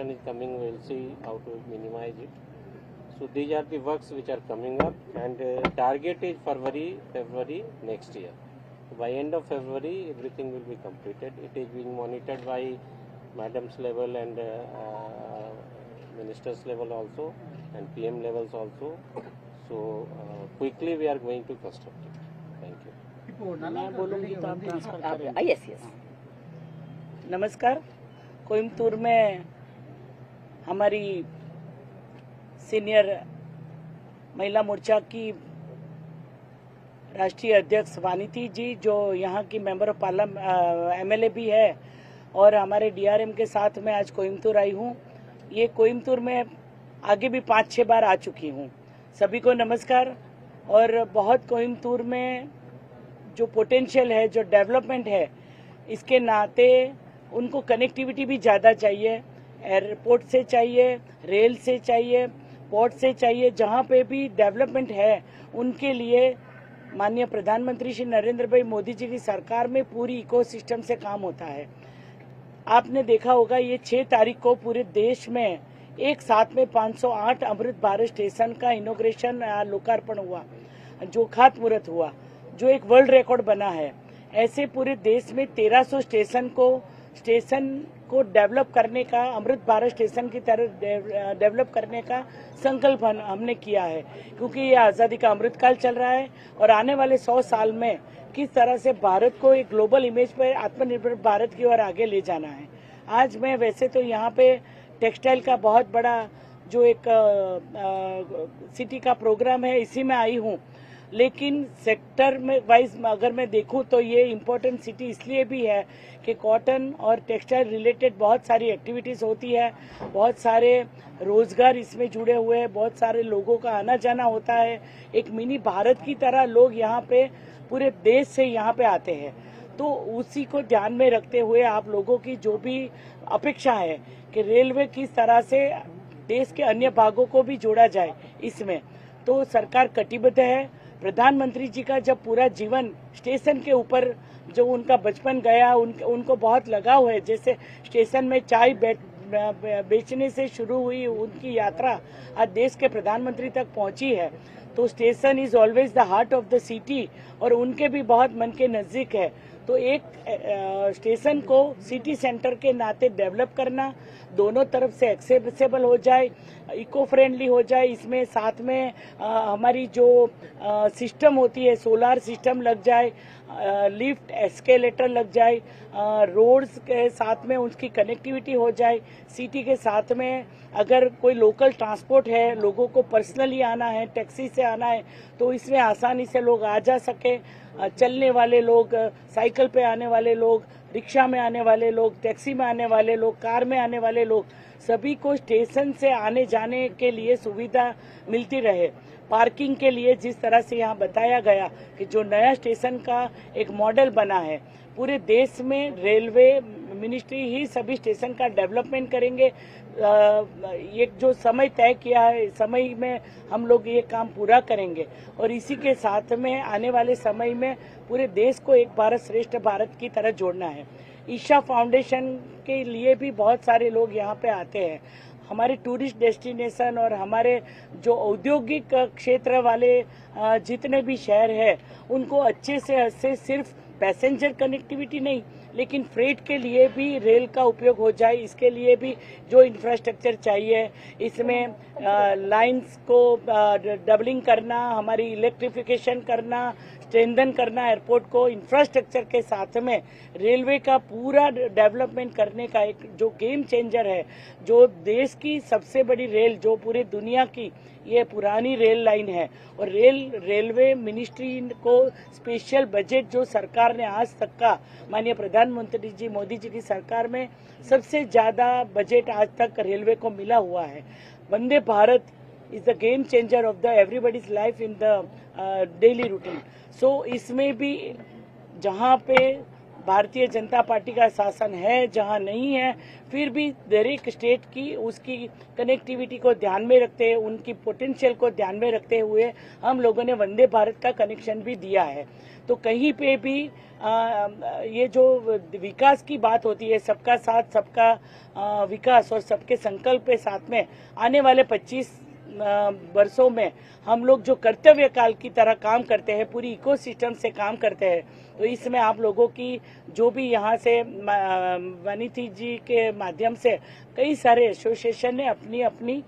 is coming, we'll see how to minimize it. So these are the works which are coming up, and target is February next year. So by end of February, everything will be completed. It is being monitored by madam's level and ministers level also, and PM levels also. So quickly we are going to construct it. Thank you. मैं बोलूँगी तो आप transfer करेंगे। Yes yes. नमस्कार। कोयम्बतूर में हमारी senior महिला मोर्चा की राष्ट्रीय अध्यक्ष वानिती जी, जो यहाँ की मेंबर ऑफ पार्लियामेंट MLA भी है, और हमारे DRM के साथ में आज कोयम्बतूर आई हूँ। ये कोयम्बतूर में आगे भी 5-6 बार आ चुकी हूँ। सभी को नमस्कार। और बहुत कोयम्बतूर में जो पोटेंशियल है, जो डेवलपमेंट है, इसके नाते उनको कनेक्टिविटी भी ज़्यादा चाहिए। एयरपोर्ट से चाहिए, रेल से चाहिए, पोर्ट से चाहिए। जहाँ पे भी डेवलपमेंट है उनके लिए माननीय प्रधानमंत्री श्री नरेंद्र भाई मोदी जी की सरकार में पूरी इकोसिस्टम से काम होता है। आपने देखा होगा, ये 6 तारीख को पूरे देश में एक साथ में 508 अमृत भारत स्टेशन का इनॉग्रेशन लोकार्पण हुआ, जो खातमुहूर्त हुआ, जो एक वर्ल्ड रिकॉर्ड बना है। ऐसे पूरे देश में 1300 स्टेशन को डेवलप करने का, अमृत भारत स्टेशन की तरह डेवलप करने का संकल्प हमने किया है, क्योंकि ये आज़ादी का अमृत काल चल रहा है और आने वाले 100 साल में किस तरह से भारत को एक ग्लोबल इमेज पर आत्मनिर्भर भारत की ओर आगे ले जाना है। आज मैं वैसे तो यहाँ पे टेक्सटाइल का बहुत बड़ा जो एक सिटी का प्रोग्राम है, इसी में आई हूँ, लेकिन सेक्टर में वाइज अगर मैं देखूं तो ये इम्पोर्टेंट सिटी इसलिए भी है कि कॉटन और टेक्सटाइल रिलेटेड बहुत सारी एक्टिविटीज़ होती है, बहुत सारे रोजगार इसमें जुड़े हुए हैं, बहुत सारे लोगों का आना जाना होता है। एक मिनी भारत की तरह लोग यहाँ पे पूरे देश से यहाँ पे आते हैं। तो उसी को ध्यान में रखते हुए आप लोगों की जो भी अपेक्षा है कि रेलवे किस तरह से देश के अन्य भागों को भी जोड़ा जाए इसमें, तो सरकार कटिबद्ध है। प्रधानमंत्री जी का जब पूरा जीवन स्टेशन के ऊपर जो उनका बचपन गया, उनको बहुत लगाव है। जैसे स्टेशन में चाय बेचने से शुरू हुई उनकी यात्रा आज देश के प्रधानमंत्री तक पहुंची है। तो station is always the heart of the city और उनके भी बहुत मन के नजदीक है। तो एक स्टेशन को सिटी सेंटर के नाते डेवलप करना, दोनों तरफ से एक्सेसिबल हो जाए, इको फ्रेंडली हो जाए, इसमें साथ में हमारी जो सिस्टम होती है, सोलार सिस्टम लग जाए, लिफ्ट एस्केलेटर लग जाए, रोड्स के साथ में उसकी कनेक्टिविटी हो जाए। सिटी के साथ में अगर कोई लोकल ट्रांसपोर्ट है, लोगों को पर्सनली आना है, टैक्सी से आना है, तो इसमें आसानी से लोग आ जा सके। चलने वाले लोग, साइकिल पे आने वाले लोग, रिक्शा में आने वाले लोग, टैक्सी में आने वाले लोग, कार में आने वाले लोग, सभी को स्टेशन से आने जाने के लिए सुविधा मिलती रहे। पार्किंग के लिए जिस तरह से यहाँ बताया गया कि जो नया स्टेशन का एक मॉडल बना है, पूरे देश में रेलवे मिनिस्ट्री ही सभी स्टेशन का डेवलपमेंट करेंगे। ये जो समय तय किया है, समय में हम लोग ये काम पूरा करेंगे और इसी के साथ में आने वाले समय में पूरे देश को एक भारत श्रेष्ठ भारत की तरह जोड़ना है। ईशा फाउंडेशन के लिए भी बहुत सारे लोग यहाँ पे आते हैं। हमारे टूरिस्ट डेस्टिनेशन और हमारे जो औद्योगिक क्षेत्र वाले जितने भी शहर हैं, उनको अच्छे से सिर्फ पैसेंजर कनेक्टिविटी नहीं, लेकिन फ्रेट के लिए भी रेल का उपयोग हो जाए। इसके लिए भी जो इंफ्रास्ट्रक्चर चाहिए, इसमें लाइंस को डबलिंग करना, हमारी इलेक्ट्रिफिकेशन करना, स्ट्रेंथन करना एयरपोर्ट को, इंफ्रास्ट्रक्चर के साथ में रेलवे का पूरा डेवलपमेंट करने का एक जो गेम चेंजर है, जो देश की सबसे बड़ी रेल, जो पूरी दुनिया की ये पुरानी रेल लाइन है। और रेलवे मिनिस्ट्री को स्पेशल बजट जो सरकार ने आज तक का, माननीय प्रधानमंत्री जी मोदी जी की सरकार में सबसे ज्यादा बजट आज तक रेलवे को मिला हुआ है। Vande Bharat is the game changer of the everybody's life in the daily routine. So इसमें भी जहाँ पे भारतीय जनता पार्टी का शासन है, जहां नहीं है, फिर भी हर एक स्टेट की उसकी कनेक्टिविटी को ध्यान में रखते हुए, उनकी पोटेंशियल को ध्यान में रखते हुए हम लोगों ने वंदे भारत का कनेक्शन भी दिया है। तो कहीं पे भी ये जो विकास की बात होती है, सबका साथ सबका विकास और सबके संकल्प के साथ में आने वाले 25 वर्षों में हम लोग जो कर्तव्य काल की तरह काम करते हैं, पूरी इकोसिस्टम से काम करते हैं, तो इसमें आप लोगों की जो भी यहाँ से वनिथी जी के माध्यम से कई सारे एसोसिएशन ने अपनी अपनी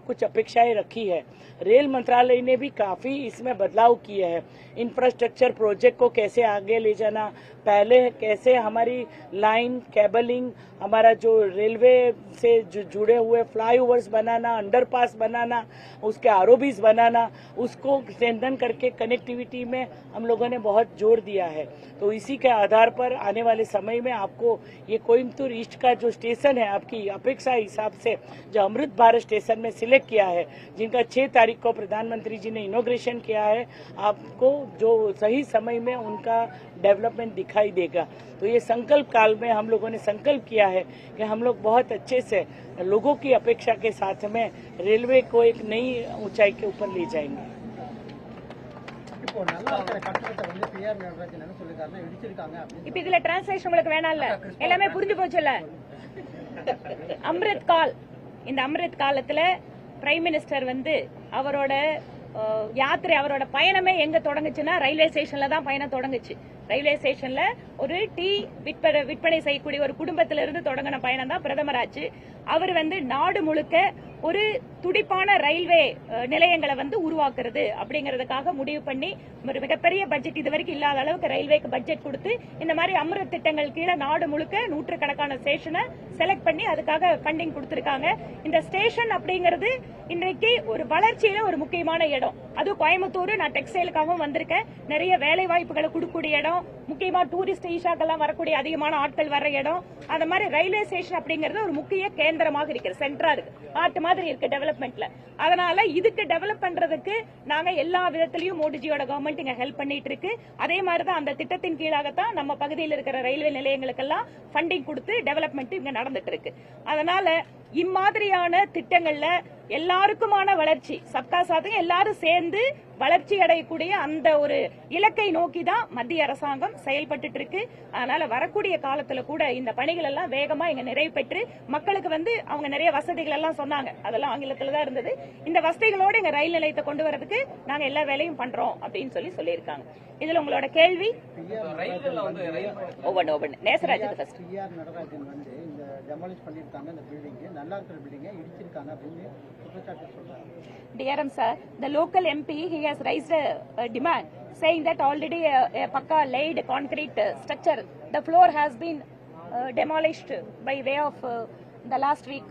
कुछ अपेक्षाएं रखी है। रेल मंत्रालय ने भी काफी इसमें बदलाव किए हैं। इंफ्रास्ट्रक्चर प्रोजेक्ट को कैसे आगे ले जाना, पहले कैसे हमारी लाइन केबलिंग, हमारा जो रेलवे से जुड़े हुए फ्लाईओवर्स बनाना, अंडरपास बनाना, उसके आरओबीज बनाना, उसको स्ट्रेंथन करके कनेक्टिविटी में हम लोगों ने बहुत जोर दिया है। तो इसी के आधार पर आने वाले समय में आपको ये कोयम्बतूर ईस्ट का जो स्टेशन है, आपकी अपेक्षा हिसाब से जो अमृत भारत स्टेशन में सिलेक्ट किया है, जिनका 6 तारीख को प्रधानमंत्री जी ने इनॉग्रेशन किया है, आपको जो सही समय में उनका डेवलपमेंट दिखाई देगा। तो ये संकल्प काल में हम लोगों ने संकल्प किया है कि हम लोग बहुत अच्छे से लोगों की अपेक्षा के साथ में रेलवे को एक नई ऊंचाई के ऊपर ले जाएंगे। இப்ப இதுல டிரான்ஸ்லேஷன் உங்களுக்கு வேணாம்ல, எல்லாமே புரிஞ்சு போச்சுல்ல. அம்ரித் கால், இந்த அம்ரித் காலத்துல பிரைம் மினிஸ்டர் வந்து அவரோட யாத்திரை, அவரோட பயணமே எங்க தொடங்குச்சுன்னா ரயில்வே ஸ்டேஷன்ல தான் பயணம் தொடங்குச்சு. ரயில்வே ஸ்டேஷன்ல ஒரு டீ விற்பனை செய்யக்கூடிய ஒரு குடும்பத்தில இருந்து தொடங்கின பயணம் தான் பிரதமர் ஆச்சு. அவர் வந்து நாடு முழுக்க ஒரு துடிப்பான ரயில்வே நிலையங்களை வந்து உருவாக்குறது அப்படிங்கறதுக்காக முடிவு பண்ணி ஒரு மிகப்பெரிய பட்ஜெட், இது வரைக்கும் இல்லாத அளவுக்கு ரயில்வேக்கு பட்ஜெட் கொடுத்து இந்த மாதிரி அம்ரித் திட்டங்கள் கீழே நாடு முழுக்க 100கணக்கான ஸ்டேஷனை செலக்ட் பண்ணி அதுக்காக ஃபண்டிங் கொடுத்திருக்காங்க. இந்த ஸ்டேஷன் அப்படிங்கிறது இன்றைக்கு ஒரு வளர்ச்சியில ஒரு முக்கியமான இடம். அது கோயம்புத்தூர், நான் டெக்ஸ்டைலுக்காகவும் வந்திருக்கேன், நிறைய வேலை வாய்ப்புகளை கொடுக்கக்கூடிய இடம், முக்கியமா டூரிஸ்ட் ஈஷாக்கெல்லாம் வரக்கூடிய அதிகமான ஆட்கள் வர இடம். அந்த மாதிரி ரயில்வே ஸ்டேஷன் அப்படிங்கிறது ஒரு முக்கிய கேந்திரமாக இருக்கு, சென்டரா இருக்கு, ஆர்ட் மாதிரி இருக்கு டெவலப்மெண்ட்ல. அதனால இதுக்கு டெவலப் பண்றதுக்கு நாங்க எல்லா விதத்திலையும் மோடிஜியோட கவர்மெண்ட் இங்க ஹெல்ப் பண்ணிட்டு இருக்கு. அதே மாதிரிதான் அந்த திட்டத்தின் கீழாகத்தான் நம்ம பகுதியில் இருக்கிற ரயில்வே நிலையங்களுக்கெல்லாம் ஃபண்டிங் கொடுத்து டெவலப்மெண்ட் இங்க நடந்துட்டு இருக்கு. அதனால இம்மாதிரியான திட்டங்கள்ல எல்லாருக்குமான வளர்ச்சி, சப்கா சாத்துங்க, எல்லாரும் சேர்ந்து வளர்ச்சி அடையக்கூடிய அந்த ஒரு இலக்கை நோக்கி தான் மத்திய அரசாங்கம் செயல்பட்டு இருக்கு. அதனால வரக்கூடிய காலத்துல கூட இந்த பணிகள் எல்லாம் வேகமா இங்க நிறைவு பெற்று மக்களுக்கு வந்து அவங்க நிறைய வசதிகள் எல்லாம் சொன்னாங்க, அதெல்லாம் ஆங்கிலத்துல தான் இருந்தது. இந்த வசதிகளோட எங்க ரயில் நிலையத்தை கொண்டு வரதுக்கு நாங்க எல்லா வேலையும் பண்றோம் அப்படின்னு சொல்லியிருக்காங்க. இதுல உங்களோட கேள்வி ஒவ்வொன்று நேசராஜ் ஃபர்ஸ்ட். நடராஜன் வந்து இந்த டெமாலிஷ் பண்ணிருக்காங்க, இந்த பில்டிங் நல்லா இருக்கிற பில்டிங்கை இடிச்சிருக்காங்க அப்படின்னு குற்றச்சாட்டு சொல்றாங்க. DRM sir, the local MP, he has raised a demand saying that already a pakka laid concrete structure, the floor has been demolished by way of the last week.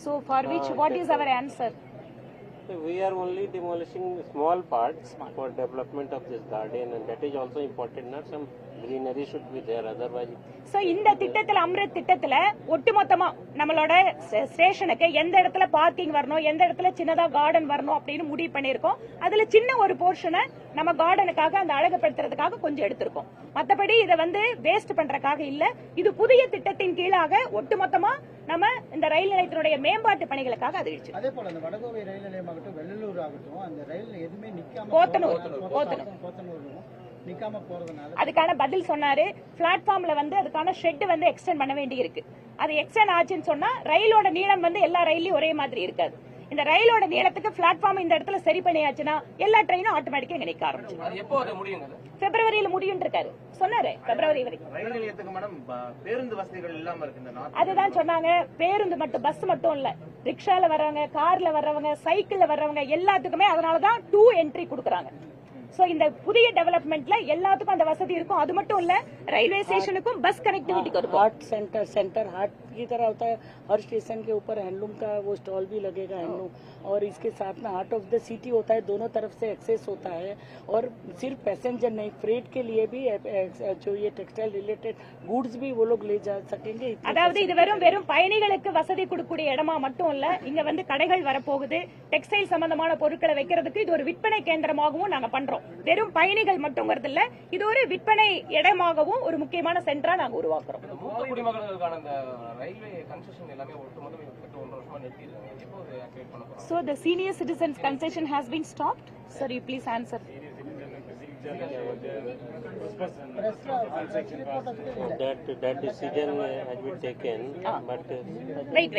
So for which what is our answer? We are only demolishing small parts for development of this garden, and that is also important. Not some greenery should be there, otherwise. So இந்த திட்டத்துல, அம்ரித் திட்டத்துல ஒட்டுமொத்தமா நம்மளோட ஸ்டேஷனுக்கு எந்த இடத்துல parking வரணும், எந்த இடத்துல சின்னதா கார்டன் வரணும் அப்படின்னு முடிவு பண்ணிருக்கோம். அதுல சின்ன ஒரு போர்ஷனை நம்ம கார்டனுக்காக, அந்த அழகுபடுத்துறதுக்காக கொஞ்சம் எடுத்திருக்கோம். மத்தபடி இதை வந்து வேஸ்ட் பண்றதுக்காக இல்ல. இது புதிய திட்டத்தின் கீழாக ஒட்டுமொத்தமா நம்ம இந்த ரயில் நிலையத்தினுடைய மேம்பாட்டு பணிகளுக்காக அது இடிச்சு. அதே போல அந்த வடகோவை ரயில் நிலையமாகட்டும், வெள்ளலூர் ஆகட்டும், அந்த ரயில் எதுவுமே நிக்காம போத்தனூர் நிக்காம போறதுனால அதுக்கான பதில் சொன்னாரு. பிளாட்ஃபார்ம்ல வந்து அதுக்கான ஷெட் வந்து எக்ஸ்டெண்ட் பண்ண வேண்டி இருக்கு. அது எக்ஸ்டெண்ட் ஆச்சுன்னு சொன்னா ரயிலோட நீளம் வந்து எல்லா ரயிலையும் ஒரே மாதிரி இருக்காது. இந்த ரயிலோட நீளத்துக்கு பிளாட்ஃபார்ம் இந்த இடத்துல சரி பண்ணியாச்சுன்னா எல்லா ட்ரெயினும் ஆட்டோமேட்டிக்கா இங்க நிக்க ஆரம்பிச்சிடும். பிப்ரவரியில முடியும் இருக்காரு சொன்னாரு, பிப்ரவரி வரைக்கும். ரயில் நிலையத்துக்கு மேடம் பேருந்து வசதிகள் இல்லாம இருக்கு. அதுதான் சொன்னாங்க, பேருந்து மட்டும், பஸ் மட்டும் இல்ல, ரிக்ஷால வர்றவங்க, கார்ல வர்றவங்க, சைக்கிள்ல வர்றவங்க எல்லாத்துக்குமே அதனாலதான் 2 என்ட்ரி கொடுக்கறாங்க. சோ இந்த புதிய டெவலப்மெண்ட்ல எல்லாத்துக்கும் அந்த வசதி இருக்கும். அது மட்டும் இல்ல, ரயில்வே ஸ்டேஷனுக்கும் பஸ் कनेक्टिविटी இருக்கும். हार्ट सेंटर हार्ट की तरह होता है। हर स्टेशन के ऊपर हैंडलूम का वो स्टॉल भी लगेगा, हैंडलूम, और इसके साथ में हार्ट ऑफ द सिटी होता है, दोनों तरफ से एक्सेस होता है। और सिर्फ पैसेंजर नहीं, फ्रेट के लिए भी जो ये टेक्सटाइल रिलेटेड गुड्स भी वो लोग ले जा सकेंगे। அதாவது இது வெறும் பயணிகளுக்கு வசதி கொடுக்கக்கூடிய இடமா மட்டும் இல்ல, இங்க வந்து கடைகள் வரப்போகுது, டெக்ஸ்டைல் சம்பந்தமான பொருட்களை வைக்கிறதுக்கு இது ஒரு விற்பனை கேந்திரமாகவும் நாங்க பண்றோம். உருவாக்குறோம். வெறும் பயணிகள் மட்டும்ங்கிறது இல்ல, இது ஒரு விற்பனை இடமாகவும் ஒரு முக்கியமான சென்டரா நாங்க உருவாக்குறோம். மூத்த குடிமக்களுக்கான இந்த ரயில்வே கன்செஷன் எல்லாமே ஒட்டுமொத்தமா 1 வருஷமா நிறுத்திருக்காங்க. எப்போ அது ஆக்டிவேட் பண்ண போறாங்க? So the senior citizens concession has been stopped. Sir, you please answer. That decision has been taken, but Wait.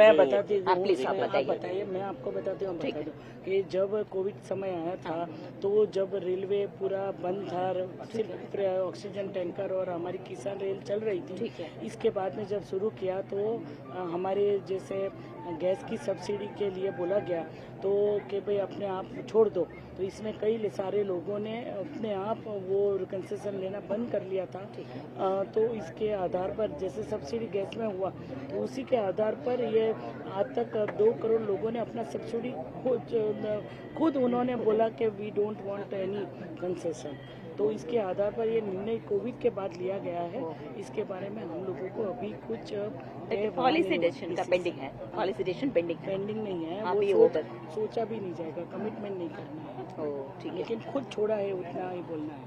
मैं बताती हूँ, please, आप आप बताइए। बताइए, मैं आपको बताती हूँ, बता दूं कि जब कोविड समय आया था तो जब रेलवे पूरा बंद था, सिर्फ ऑक्सीजन टैंकर और हमारी किसान रेल चल रही थी। इसके बाद में जब शुरू किया तो हमारे जैसे गैस की सब्सिडी के लिए बोला गया तो कि भाई अपने आप छोड़ दो, तो इसमें कई सारे लोगों ने अपने आप वो कंसेशन लेना बंद कर लिया था। तो इसके आधार पर जैसे सब्सिडी गैस में हुआ तो उसी के आधार पर ये आज तक 2 करोड़ लोगों ने अपना सब्सिडी खुद उन्होंने बोला कि we don't want any concession. तो इसके आधार पर ये निर्णय कोविड के बाद लिया गया है। इसके बारे में हम लोगों को अभी कुछ पॉलिसी डिसीजन का पेंडिंग है, पॉलिसी डिसीजन पेंडिंग नहीं है, अभी वो order। सोचा भी नहीं जाएगा, कमिटमेंट नहीं करना है। ठीक है। लेकिन खुद छोड़ा है, उतना ही बोलना है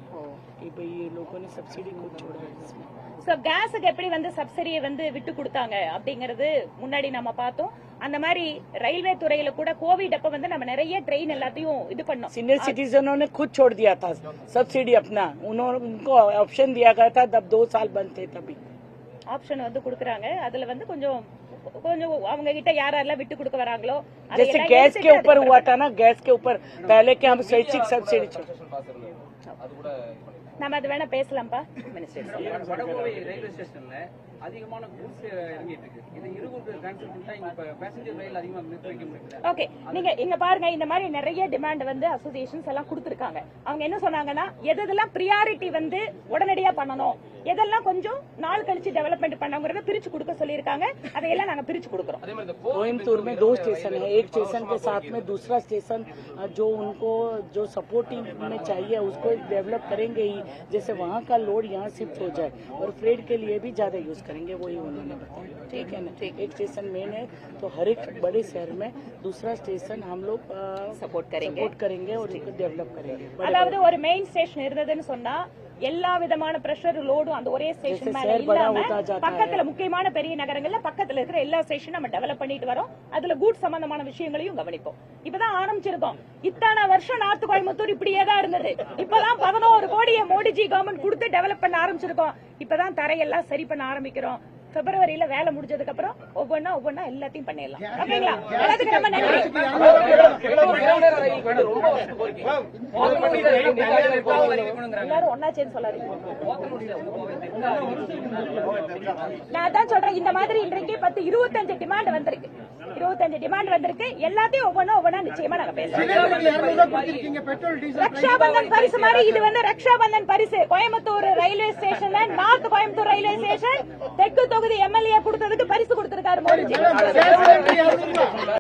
कि भाई ये लोगों ने सब्सिडी खुद छोड़ा है इसमें। சோ கேஸுக்கு எப்படி வந்து சப்சிடியை வந்து விட்டு கொடுத்தாங்க அப்படிங்கறது முன்னாடி நம்ம பார்த்தோம். அந்த மாதிரி ரயில்வே துறையில கூட கோவிட் அப்ப வந்து நம்ம நிறைய ட்ரெயின் எல்லாத்தையும் இது பண்ணோம். सीनियर सिटीजनों ने खुद छोड़ दिया था सब्सिडी अपना, उनको ऑप्शन दिया गया था जब 2 साल बंद थे तभी। ஆப்ஷன் வந்து கொடுக்கறாங்க, அதுல வந்து கொஞ்சம் அவங்க கிட்ட யாரெல்லாம் விட்டு கொடுக்க வராங்களோ जैसे गैस के ऊपर हुआ था ना, गैस के ऊपर पहले के हम स्वैच्छिक सब्सिडी அது கூட நம்ம அது வேணா பேசலாம்ப்பா மினிஸ்டர். வடகோவை ரயில்வே ஸ்டேஷன்ல அதிகமான கூட்ஸ் இறங்கிட்டு இருக்கு. இது 20 கேன்சல் பண்ணிட்டா இங்க பேசஞ்சர் ரயில் அதிகமா நிறுத்த வைக்க முடியல. ஓகே, நீங்க இங்க பாருங்க, இந்த மாதிரி நிறைய டிமாண்ட் வந்து அசோசியேஷன்ஸ் எல்லாம் கொடுத்திருக்காங்க. அவங்க என்ன சொன்னாங்கன்னா, எதெல்லாம் பிரியாரிட்டி வந்து உடனடியா பண்ணணும், எதெல்லாம் கொஞ்சம் நாள் கழிச்சு டெவலப்மெண்ட் பண்ணணும்ங்கறத பிரிச்சு கொடுக்க சொல்லிருக்காங்க. அதையெல்லாம் நாங்க பிரிச்சு கொடுக்கறோம். कोयम्बतूर में 2 स्टेशन है, एक स्टेशन के साथ में दूसरा स्टेशन जो उनको जो सपोर्टिंग में चाहिए उसको डेवलप करेंगे ही, जैसे वहाँ का लोड यहाँ शिफ्ट हो जाए और फ्रेट के लिए भी ज्यादा यूज करेंगे, वही उन्होंने बताया। ठीक है ना, एक स्टेशन मेन है तो हर एक बड़े शहर में दूसरा स्टेशन हम लोग सपोर्ट करेंगे और उसको डेवलप करेंगे। அதாவது ஒரு மெயின் ஸ்டேஷன் இருந்ததுன்னு சொன்னா எல்லா விதமான பிரஷர் லோடும் அந்த ஒரே ஸ்டேஷன் மேல இல்லாம பக்கத்துல முக்கியமான பெரிய நகரங்கள்ல பக்கத்துல இருக்கிற எல்லா ஸ்டேஷனும் நம்ம டெவலப் பண்ணிட்டு வரோம். அதுல கூட் சம்பந்தமான விஷயங்களையும் கவனிப்போம். இப்பதான் ஆரம்பிச்சிருக்கோம். இத்தனை வருஷம் நார்த் கோயம்புத்தூர் இப்படியே தான் இருந்தது. இப்பதான் 11 கோடியை மோடிஜி கவர்மெண்ட் கொடுத்து டெவலப் பண்ண ஆரம்பிச்சிருக்கோம். இப்பதான் தரையெல்லாம் சரி பண்ண ஆரம்பிக்கிறோம். பிப்ரவரியில வேலை முடிஞ்சதுக்கு அப்புறம் ஒவ்வொன்னா எல்லாத்தையும் பண்ணிடலாம். ஓகேங்களா? எல்லாத்துக்கும் ரொம்ப நன்றி. எல்லாரும் ஒன்னா சேர்ந்து சொல்லாதீங்க. நான் அதான் சொல்றேன், இந்த மாதிரி இன்றைக்கு 25 டிமாண்ட் வந்திருக்கு. 25 டிமாண்ட் வந்திருக்கு. எல்லாத்தையும் ஒவ்வொன்னா நிச்சயமா நாங்க பேசலாம். ரக்ஷாபந்தன் பரிசு மாதிரி இது வந்து ரக்ஷாபந்தன் பரிசு. கோயம்புத்தூர் ரயில்வே ஸ்டேஷன்ல நார்த் கோயம்புத்தூர் ரயில்வே ஸ்டேஷன் தெற்கு தொகுதி எம்எல்ஏ கொடுத்ததுக்கு பரிசு கொடுத்திருக்காரு மோடிஜி.